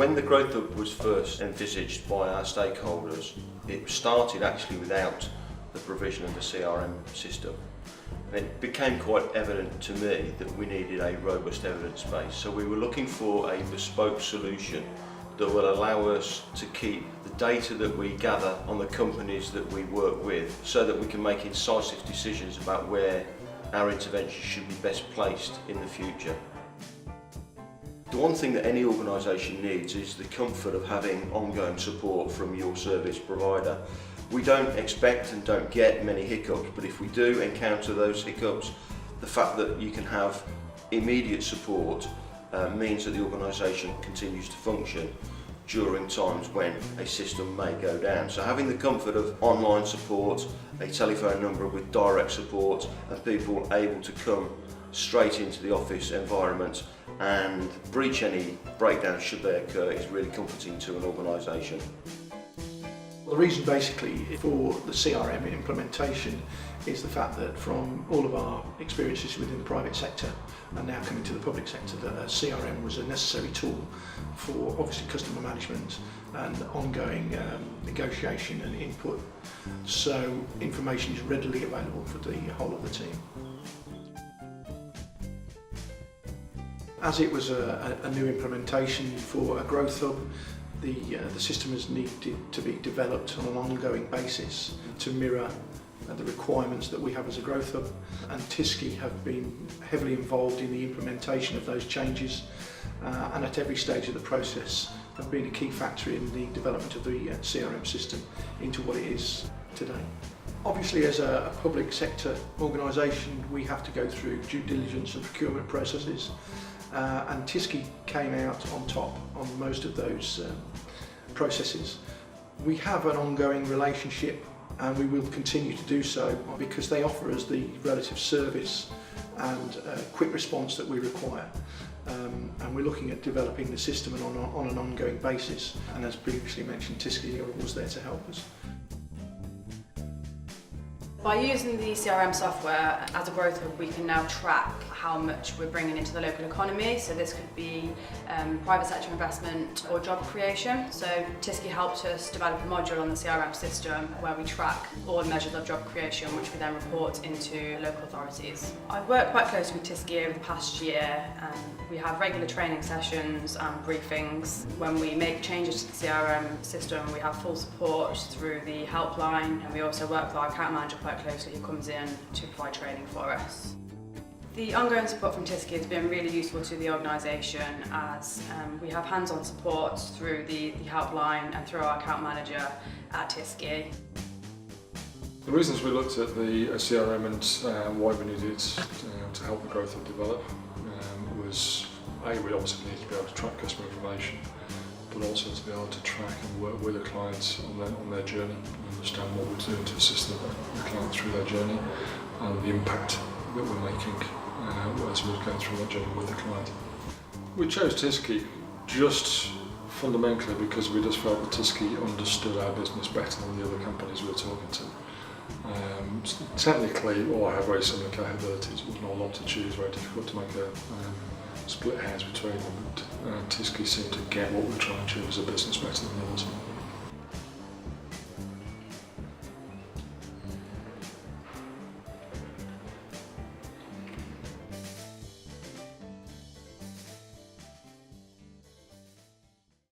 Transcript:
When the Growth Hub was first envisaged by our stakeholders, it started actually without the provision of the CRM system. And it became quite evident to me that we needed a robust evidence base. So we were looking for a bespoke solution that will allow us to keep the data that we gather on the companies that we work with so that we can make incisive decisions about where our intervention should be best placed in the future. The one thing that any organisation needs is the comfort of having ongoing support from your service provider. We don't expect and don't get many hiccups, but if we do encounter those hiccups, the fact that you can have immediate support means that the organisation continues to function during times when a system may go down. So having the comfort of online support, a telephone number with direct support, and people able to come straight into the office environment and breach any breakdowns should they occur is really comforting to an organisation. The reason basically for the CRM implementation is the fact that from all of our experiences within the private sector and now coming to the public sector, that a CRM was a necessary tool for obviously customer management and ongoing negotiation and input, so information is readily available for the whole of the team. As it was a new implementation for a growth hub, the system has needed to be developed on an ongoing basis to mirror the requirements that we have as a growth hub, and TISCI have been heavily involved in the implementation of those changes and at every stage of the process have been a key factor in the development of the CRM system into what it is today. Obviously, as a public sector organisation, we have to go through due diligence and procurement processes, and TISCI came out on top on most of those processes. We have an ongoing relationship and we will continue to do so because they offer us the relative service and quick response that we require. And we're looking at developing the system on an ongoing basis, and as previously mentioned, TISCI are always there to help us. By using the CRM software as a growth hub, we can now track how much we're bringing into the local economy. So this could be private sector investment or job creation. So TISCI helped us develop a module on the CRM system where we track all measures of job creation, which we then report into local authorities. I've worked quite closely with TISCI over the past year, and we have regular training sessions and briefings. When we make changes to the CRM system, we have full support through the helpline, and we also work with our account manager quite closely, who comes in to provide training for us. The ongoing support from TISCI has been really useful to the organisation, as we have hands-on support through the helpline and through our account manager at TISCI. The reasons we looked at the CRM and why we needed it to help the growth hub develop was we obviously needed to be able to track customer information, but also to be able to track and work with the clients on their journey and understand what we're doing to assist the client through their journey and the impact that we're making as we're going through that journey with the client. We chose TISCI just fundamentally because we just felt that TISCI understood our business better than the other companies we were talking to. Technically, all have very similar capabilities, but not a lot to choose, very difficult to make a split hairs between them, but TISCI seemed to get what we're trying to achieve as a business better than the others.